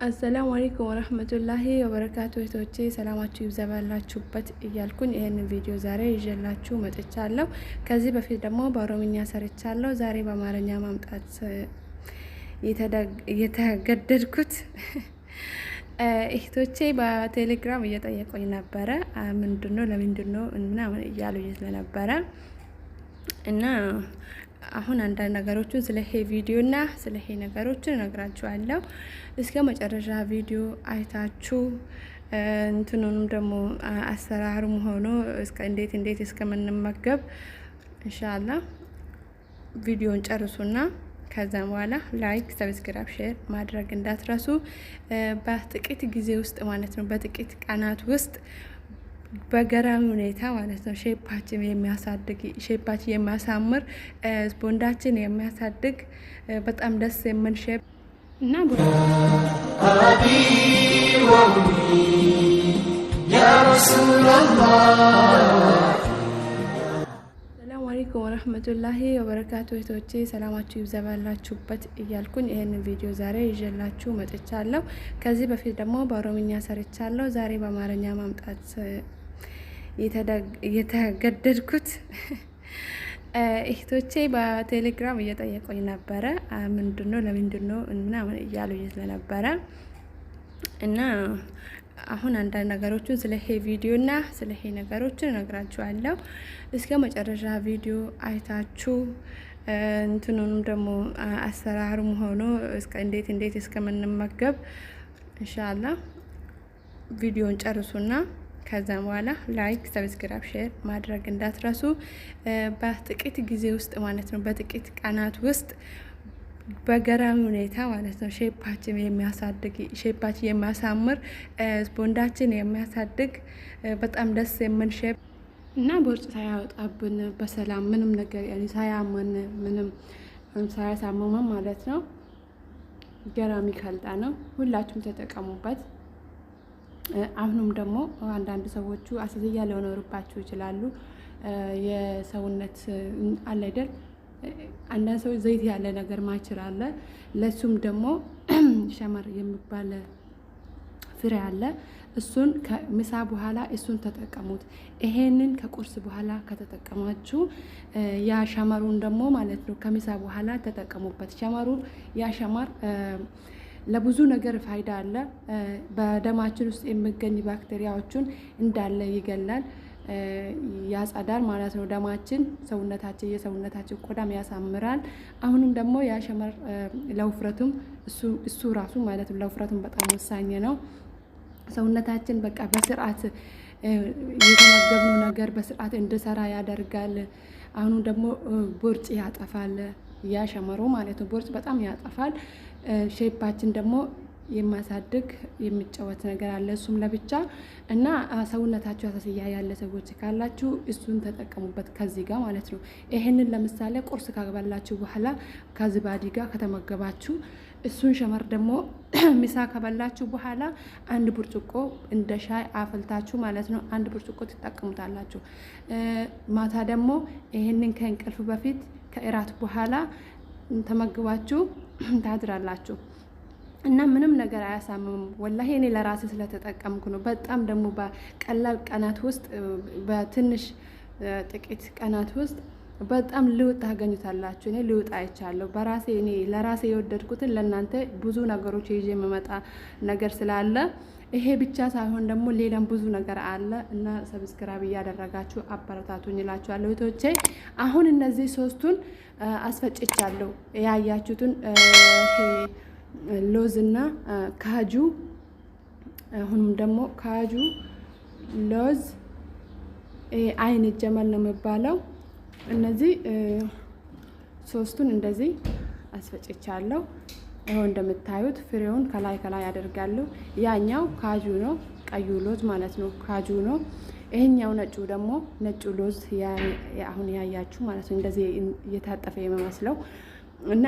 አሰላሙ አለይኩም ወረህመቱላሂ ወበረካቱ። እህቶቼ ሰላማችሁ ይብዛባላችሁበት እያልኩኝ ይህንን ቪዲዮ ዛሬ ይዤላችሁ መጥቻለሁ። ከዚህ በፊት ደግሞ በኦሮምኛ ሰርቻለሁ። ዛሬ በአማርኛ ማምጣት የተገደድኩት እህቶቼ በቴሌግራም እየጠየቁኝ ነበረ። ምንድነው ለምንድነው ምናምን እያሉ ስለነበረ እና አሁን አንዳንድ ነገሮችን ስለ ይሄ ቪዲዮ እና ስለ ይሄ ነገሮችን እነግራችኋለሁ። እስከ መጨረሻ ቪዲዮ አይታችሁ እንትኑንም ደግሞ አሰራሩም ሆኖ እስከ እንዴት እስከምንመገብ ኢንሻአላህ ቪዲዮን ጨርሱና ከዛም በኋላ ላይክ፣ ሰብስክራይብ፣ ሼር ማድረግ እንዳትረሱ። በጥቂት ጊዜ ውስጥ ማለት ነው፣ በጥቂት ቀናት ውስጥ በገራሚ ሁኔታ ማለት ነው ሼፓችን የሚያሳድግ ሼፓችን የሚያሳምር ቦንዳችን የሚያሳድግ በጣም ደስ የሚል ሼፕ እና አቢ ወሚ ያ ረሱላህ። ሰላም አለይኩም ወራህመቱላሂ ወበረካቱ። እህቶቼ ሰላማችሁ ይብዛባላችሁበት እያልኩኝ ይሄንን ቪዲዮ ዛሬ ይዤላችሁ መጥቻለሁ። ከዚህ በፊት ደግሞ በኦሮምኛ ሰርቻለሁ። ዛሬ በአማርኛ ማምጣት የተገደድኩት እህቶቼ በቴሌግራም እየጠየቁኝ ነበረ። ምንድነው ለምንድነው ምናምን እያሉ ስለነበረ እና አሁን አንዳንድ ነገሮችን ስለ ይሄ ቪዲዮ እና ስለ ይሄ ነገሮችን እነግራችኋለሁ። እስከ መጨረሻ ቪዲዮ አይታችሁ እንትኑንም ደግሞ አሰራሩም ሆኖ እስከ እንዴት እስከምንመገብ ኢንሻአላህ ቪዲዮን ጨርሱና ከዛም በኋላ ላይክ፣ ሰብስክራይብ፣ ሼር ማድረግ እንዳትረሱ። በጥቂት ጊዜ ውስጥ ማለት ነው፣ በጥቂት ቀናት ውስጥ በገራሚ ሁኔታ ማለት ነው ሼፓችን የሚያሳድግ ሼፓችን የሚያሳምር ቦንዳችን የሚያሳድግ በጣም ደስ የሚል ሼፕ እና ቦርጭ ሳያወጣብን በሰላም ምንም ነገር ሳያመን ምንም ሳያሳመመን ማለት ነው። ገራሚ ካልጣ ነው። ሁላችሁም ተጠቀሙበት። አሁንም ደግሞ አንዳንድ ሰዎቹ አስይያ ሊኖርባችሁ ይችላሉ። የሰውነት አለ አይደል፣ አንዳንድ ሰው ዘይት ያለ ነገር ማይችል አለ። ለሱም ደግሞ ሸመር የሚባል ፍሬ አለ። እሱን ከምሳ በኋላ እሱን ተጠቀሙት። ይሄንን ከቁርስ በኋላ ከተጠቀማችሁ ያ ሸመሩን ደግሞ ማለት ነው ከምሳ በኋላ ተጠቀሙበት። ሸመሩ ያ ሸመር ለብዙ ነገር ፋይዳ አለ። በደማችን ውስጥ የሚገኝ ባክቴሪያዎችን እንዳለ ይገላል፣ ያጸዳል ማለት ነው። ደማችን የሰውነታችን ቆዳም ያሳምራል። አሁንም ደግሞ ያሸመር ለውፍረቱም እሱ ራሱ ማለት ነው ለውፍረቱም በጣም ወሳኝ ነው። ሰውነታችን በቃ በስርዓት የተመገብነው ነገር በስርዓት እንድሰራ ያደርጋል። አሁንም ደግሞ ቦርጭ ያጠፋል። ያሸመሩ ማለት ነው ቦርጭ በጣም ያጠፋል። ሼፓችን ደግሞ የማሳድግ የሚጫወት ነገር አለ፣ እሱም ለብቻ እና ሰውነታችሁ አሳስያ ያለ ሰዎች ካላችሁ እሱን ተጠቀሙበት ከዚህ ጋር ማለት ነው። ይሄንን ለምሳሌ ቁርስ ካበላችሁ በኋላ ከዝባዲ ጋር ከተመገባችሁ እሱን ሸመር ደግሞ ምሳ ከበላችሁ በኋላ አንድ ብርጭቆ እንደ ሻይ አፍልታችሁ ማለት ነው አንድ ብርጭቆ ትጠቀሙታላችሁ። ማታ ደግሞ ይሄንን ከእንቅልፍ በፊት ከእራት በኋላ ተመግባችሁ ታድራላችሁ እና ምንም ነገር አያሳምምም። ወላሂ እኔ ለራሴ ስለተጠቀምኩ ነው። በጣም ደግሞ በቀላል ቀናት ውስጥ በትንሽ ጥቂት ቀናት ውስጥ በጣም ልውጥ ታገኙታላችሁ። እኔ ልውጥ አይቻለሁ በራሴ። እኔ ለራሴ የወደድኩትን ለእናንተ ብዙ ነገሮች ይዤ የምመጣ ነገር ስላለ ይሄ ብቻ ሳይሆን ደግሞ ሌላም ብዙ ነገር አለ እና ሰብስክራይብ እያደረጋችሁ አበረታቱኝ እላችኋለሁ እህቶቼ። አሁን እነዚህ ሶስቱን አስፈጭቻለሁ። ያያችሁትን ሎዝ እና ካጁ፣ አሁንም ደግሞ ካጁ፣ ሎዝ፣ አይን ጀመል ነው የሚባለው። እነዚህ ሶስቱን እንደዚህ አስፈጭቻለሁ። ይኸው እንደምታዩት ፍሬውን ከላይ ያደርጋለሁ። ያኛው ካጁ ነው፣ ቀዩ ሎዝ ማለት ነው ካጁ ነው። ይሄኛው ነጩ ደግሞ ነጩ ሎዝ አሁን ያያችሁ ማለት ነው እንደዚህ እየታጠፈ የሚመስለው እና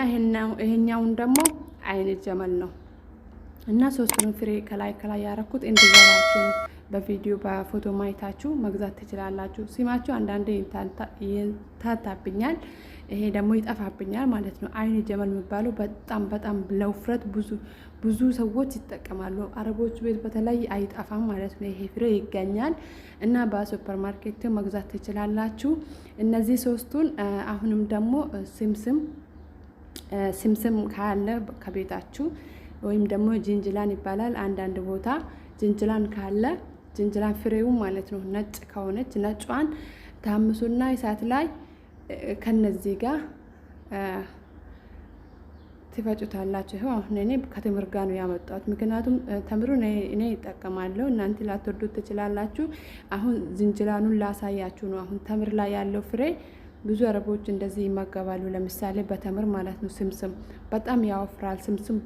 ይሄኛውን ደግሞ አይን ጀመል ነው እና ሶስቱን ፍሬ ከላይ ያረኩት እንደዛላችሁ በቪዲዮ በፎቶ ማየታችሁ መግዛት ትችላላችሁ። ሲማችሁ አንዳንዴ ይታታብኛል ይሄ ደግሞ ይጠፋብኛል ማለት ነው። አይን ጀመል የሚባለው በጣም ለውፍረት ብዙ ሰዎች ይጠቀማሉ። አረቦች ቤት በተለይ አይጠፋም ማለት ነው። ይሄ ፍሬ ይገኛል እና በሱፐር ማርኬት መግዛት ትችላላችሁ። እነዚህ ሶስቱን አሁንም ደግሞ ስምስም ካለ ከቤታችሁ ወይም ደግሞ ጅንጅላን ይባላል አንዳንድ ቦታ ጅንጅላን ካለ ጅንጅላን ፍሬው ማለት ነው። ነጭ ከሆነች ነጯን ታምሱና እሳት ላይ ከነዚህ ጋር ትፈጩታላችሁ። ይሄው አሁን እኔ ከተምር ጋር ነው ያመጣሁት፣ ምክንያቱም ተምሩን እኔ ይጠቀማለሁ፣ እናንተ ላትወዱት ትችላላችሁ። አሁን ዝንጅላኑን ላሳያችሁ ነው። አሁን ተምር ላይ ያለው ፍሬ ብዙ አረቦች እንደዚህ ይመገባሉ። ለምሳሌ በተምር ማለት ነው። ስምስም በጣም ያወፍራል። ስምስም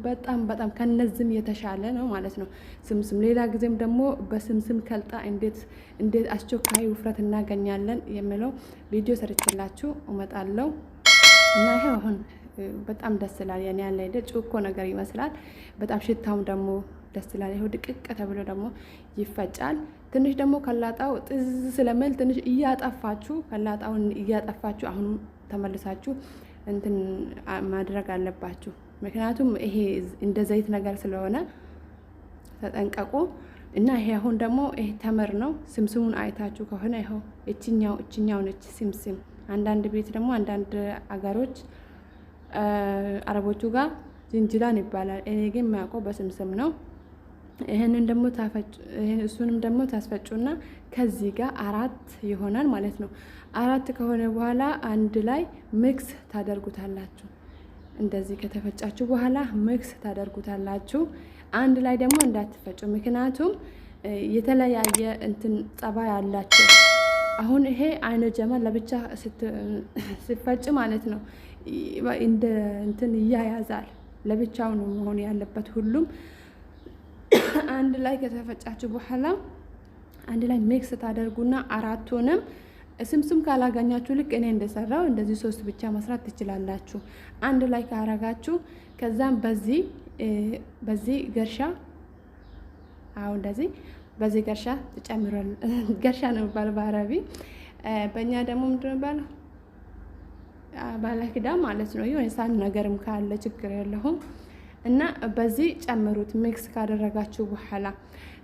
በጣም ከነዚህም የተሻለ ነው ማለት ነው። ስምስም ሌላ ጊዜም ደግሞ በስምስም ከልጣ እንዴት አስቸኳይ ውፍረት እናገኛለን የሚለው ቪዲዮ ሰርችላችሁ እመጣለሁ እና ይሄው አሁን በጣም ደስ ይላል። ያኔ ያለ አይደል ጩኮ ነገር ይመስላል። በጣም ሽታውም ደግሞ ደስ ይላል። ይሄው ድቅቅ ተብሎ ደግሞ ይፈጫል። ትንሽ ደግሞ ከላጣው ጥዝ ስለሚል ትንሽ ከላጣውን እያጠፋችሁ አሁን ተመልሳችሁ እንትን ማድረግ አለባችሁ። ምክንያቱም ይሄ እንደ ዘይት ነገር ስለሆነ ተጠንቀቁ። እና ይሄ አሁን ደግሞ ይሄ ተምር ነው። ስምስሙን አይታችሁ ከሆነ ይሄው እችኛው ነች ስምስም። አንዳንድ ቤት ደግሞ አንዳንድ አገሮች አረቦቹ ጋር ዝንጅላን ይባላል። እኔ ግን የሚያውቀው በስምስም ነው። ይሄንን ደግሞ እሱንም ደግሞ ታስፈጩና ከዚህ ጋር 4 ይሆናል ማለት ነው። 4 ከሆነ በኋላ አንድ ላይ ሚክስ ታደርጉታላችሁ። እንደዚህ ከተፈጫችሁ በኋላ ሚክስ ታደርጉታላችሁ። አንድ ላይ ደግሞ እንዳትፈጩ፣ ምክንያቱም የተለያየ እንትን ጸባይ ያላቸው። አሁን ይሄ አይነ ጀመል ለብቻ ሲፈጭ ማለት ነው እንደ እንትን ይያያዛል። ለብቻው ነው መሆን ያለበት ሁሉም አንድ ላይ ከተፈጫችሁ በኋላ አንድ ላይ ሚክስ ታደርጉና 4ቱንም ስምስም ካላገኛችሁ ልክ እኔ እንደሰራው እንደዚህ 3 ብቻ መስራት ትችላላችሁ። አንድ ላይ ካረጋችሁ ከዛም በዚህ ገርሻ እንደዚህ በዚህ ገርሻ ተጨምሯል። ገርሻ ነው የሚባለው በአረቢ፣ በእኛ ደግሞ ምንድን ነው የሚባለው? ባለክዳ ማለት ነው። የሆነ ሳን ነገርም ካለ ችግር የለውም። እና በዚህ ጨምሩት ሚክስ ካደረጋችሁ በኋላ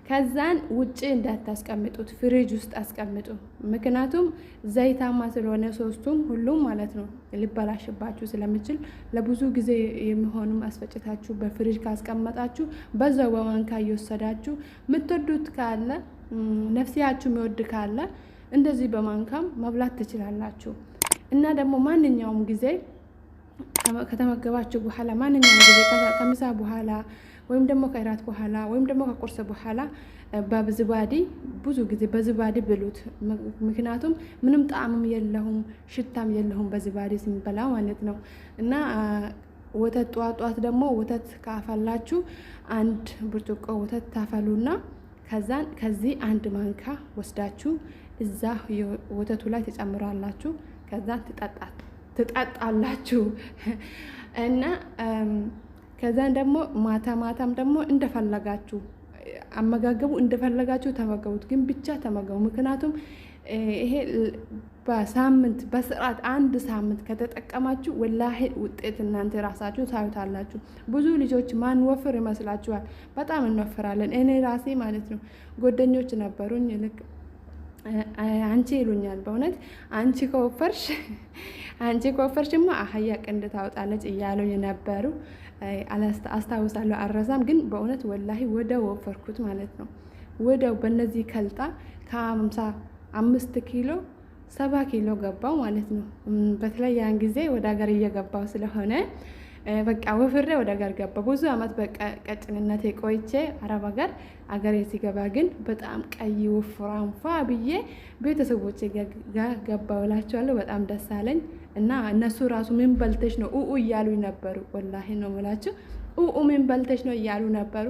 ከዛን ውጪ እንዳታስቀምጡት፣ ፍሪጅ ውስጥ አስቀምጡ። ምክንያቱም ዘይታማ ስለሆነ ሶስቱም ሁሉም ማለት ነው ሊበላሽባችሁ ስለሚችል ለብዙ ጊዜ የሚሆኑም አስፈጭታችሁ በፍሪጅ ካስቀመጣችሁ በዛው በማንካ እየወሰዳችሁ የምትወዱት ካለ ነፍሲያችሁ የሚወድ ካለ እንደዚህ በማንካም መብላት ትችላላችሁ። እና ደግሞ ማንኛውም ጊዜ ከተመገባችሁ በኋላ ማንኛውም ጊዜ ከምሳ በኋላ ወይም ደግሞ ከእራት በኋላ ወይም ደግሞ ከቁርስ በኋላ በዝባዲ ብዙ ጊዜ በዝባዲ ብሉት። ምክንያቱም ምንም ጣዕምም የለውም ሽታም የለውም በዝባዲ ሲበላ ማለት ነው። እና ወተት ጧት ደግሞ ወተት ካፈላችሁ 1 ብርጭቆ ወተት ታፈሉና ከዚህ 1 ማንካ ወስዳችሁ እዛ ወተቱ ላይ ትጨምራላችሁ። ከዛ ትጠጣላችሁ እና ከዛን ደግሞ ማታም ደግሞ እንደፈለጋችሁ አመጋገቡ እንደፈለጋችሁ ተመገቡት፣ ግን ብቻ ተመገቡ። ምክንያቱም ይሄ በሳምንት በስርዓት 1 ሳምንት ከተጠቀማችሁ ወላሂ ውጤት እናንተ ራሳችሁ ታዩታላችሁ። ብዙ ልጆች ማን ወፍር ይመስላችኋል? በጣም እንወፍራለን። እኔ ራሴ ማለት ነው ጓደኞች ነበሩኝ ልክ አንቺ ይሉኛል። በእውነት አንቺ ከወፈርሽማ አህያ ቀንድ ታወጣለች እያሉ የነበሩ አስታውሳለሁ፣ አልረሳም። ግን በእውነት ወላሂ ወደው ወፈርኩት ማለት ነው። ወደው በእነዚህ ከልጣ ከ55 ኪሎ 70 ኪሎ ገባው ማለት ነው። በተለይ ያን ጊዜ ወደ ሀገር እየገባው ስለሆነ በቃ ወፍሬ ወደ ሀገር ገባ። ብዙ አመት በቀጭንነቴ ቆይቼ አረብ ሀገሬ ሲገባ ግን በጣም ቀይ ወፍራም ፋ ብዬ ቤተሰቦቼ ጋር ገባሁ እላቸዋለሁ። በጣም ደስ አለኝ እና እነሱ ራሱ ምን በልተሽ ነው እያሉ ነበሩ። ወላሂ ነው የምላችሁ ምን በልተሽ ነው እያሉ ነበሩ።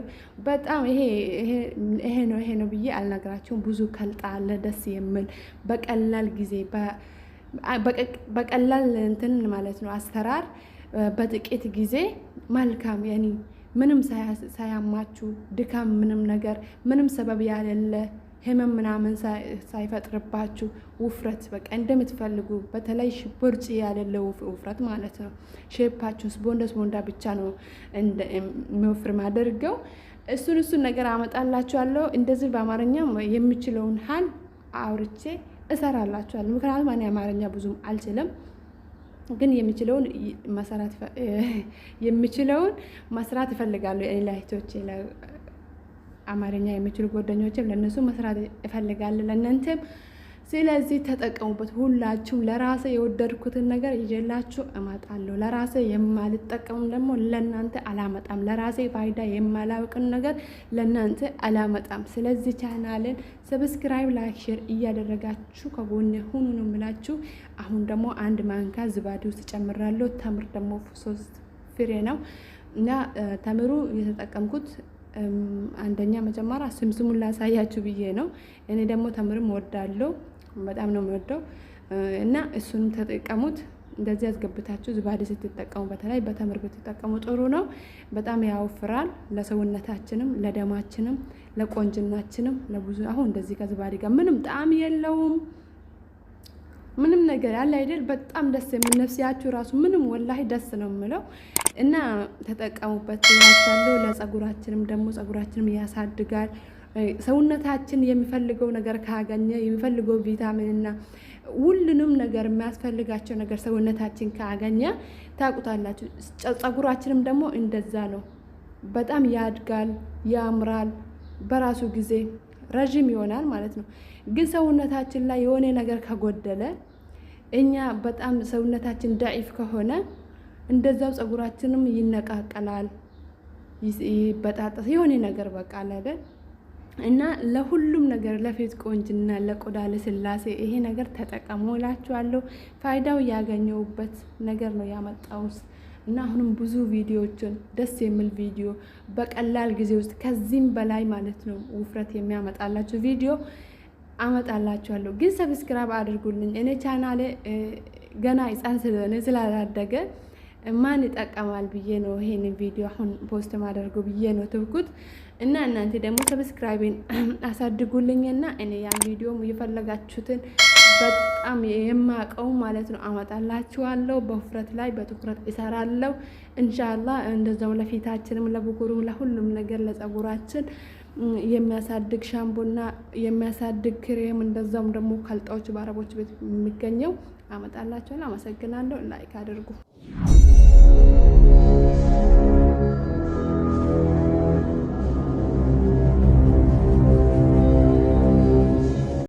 በጣም ይሄ ነው ብዬ አልነግራቸውም። ብዙ ከልጣ አለ ደስ የሚል በቀላል ጊዜ በቀላል እንትን ማለት ነው አሰራር በጥቂት ጊዜ መልካም ምንም ሳያማችሁ ድካም ምንም ሰበብ ያለለ ህመም ምናምን ሳይፈጥርባችሁ ውፍረት በቃ እንደምትፈልጉ በተለይ ቦርጭ ያለለው ውፍረት ማለት ነው። ሼፓችሁ ቦንዳ ብቻ ነው የሚወፍር ማደርገው እሱን ነገር አመጣላችኋለሁ። እንደዚህ በአማርኛ የምችለውን ሀል አውርቼ እሰራላችኋለሁ። ምክንያቱም እኔ አማርኛ ብዙም አልችልም፣ ግን የምችለውን መስራት እፈልጋለሁ። እኔ ላይቶቼ አማርኛ የሚችሉ ጓደኞችም ለነሱ መስራት እፈልጋለሁ፣ ለእናንተም። ስለዚህ ተጠቀሙበት ሁላችሁም። ለራሴ የወደድኩትን ነገር ይዤላችሁ እመጣለሁ። ለራሴ የማልጠቀሙ ደግሞ ለእናንተ አላመጣም። ለራሴ ፋይዳ የማላውቅን ነገር ለእናንተ አላመጣም። ስለዚህ ቻናልን ሰብስክራይብ፣ ላይክ፣ ሼር እያደረጋችሁ ከጎኔ ሁኑ ነው የምላችሁ። አሁን ደግሞ 1 ማንካ ዝባዴ ውስጥ ጨምራለሁ። ተምር ደግሞ 3 ፍሬ ነው እና ተምሩ የተጠቀምኩት አንደኛ መጀመሪያ ስሙን ላሳያችሁ ብዬ ነው። እኔ ደግሞ ተምርም ወዳለሁ፣ በጣም ነው የምወደው እና እሱንም ተጠቀሙት። እንደዚህ ያስገብታችሁ ዝባዴ ስትጠቀሙ በተለይ በተምር ብትጠቀሙ ጥሩ ነው። በጣም ያወፍራል፣ ለሰውነታችንም፣ ለደማችንም፣ ለቆንጅናችንም ለብዙ። አሁን እንደዚህ ከዝባዴ ጋር ምንም ጣዕም የለውም፣ ምንም ነገር ያለ አይደል። በጣም ደስ የሚል ነፍሲያችሁ ራሱ ምንም ወላሂ ደስ ነው የምለው እና ተጠቀሙበት ይላችኋለሁ። ለጸጉራችንም ደግሞ ጸጉራችንም ያሳድጋል። ሰውነታችን የሚፈልገው ነገር ካገኘ የሚፈልገው ቪታሚንና ሁሉንም ነገር የሚያስፈልጋቸው ነገር ሰውነታችን ካገኘ ታውቁታላችሁ። ጸጉራችንም ደግሞ እንደዛ ነው። በጣም ያድጋል፣ ያምራል፣ በራሱ ጊዜ ረዥም ይሆናል ማለት ነው። ግን ሰውነታችን ላይ የሆነ ነገር ከጎደለ እኛ በጣም ሰውነታችን ዳኢፍ ከሆነ እንደዛው ጸጉራችንም ይነቃቀላል፣ ይበጣጠስ የሆነ ነገር በቃ አይደል። እና ለሁሉም ነገር ለፊት ቆንጅና፣ ለቆዳ ለስላሴ ይሄ ነገር ተጠቀሙ እላችኋለሁ። ፋይዳው ያገኘውበት ነገር ነው ያመጣውስ እና አሁንም ብዙ ቪዲዮዎችን ደስ የሚል ቪዲዮ በቀላል ጊዜ ውስጥ ከዚህም በላይ ማለት ነው ውፍረት የሚያመጣላችሁ ቪዲዮ አመጣላችኋለሁ። ግን ሰብስክራይብ አድርጉልኝ። እኔ ቻናሌ ገና ሕፃን ስለሆነ ስላላደገ ማን ይጠቀማል ብዬ ነው ይሄን ቪዲዮ አሁን ፖስት ማድረግ ብዬ ነው ተውኩት። እና እናንተ ደግሞ ሰብስክራይብን አሳድጉልኝና እኔ ያን ቪዲዮ የፈለጋችሁትን በጣም የማቀው ማለት ነው አመጣላችኋለሁ። በውፍረት ላይ በትኩረት እሰራለሁ ኢንሻአላህ። እንደዛው ለፊታችንም፣ ለብጉሩም፣ ለሁሉም ነገር ለጸጉራችን የሚያሳድግ ሻምፖና የሚያሳድግ ክሬም እንደዛውም ደግሞ ከልጣዎች በአረቦች ቤት የሚገኘው አመጣላችኋለሁ። አመሰግናለሁ። ላይክ አድርጉ።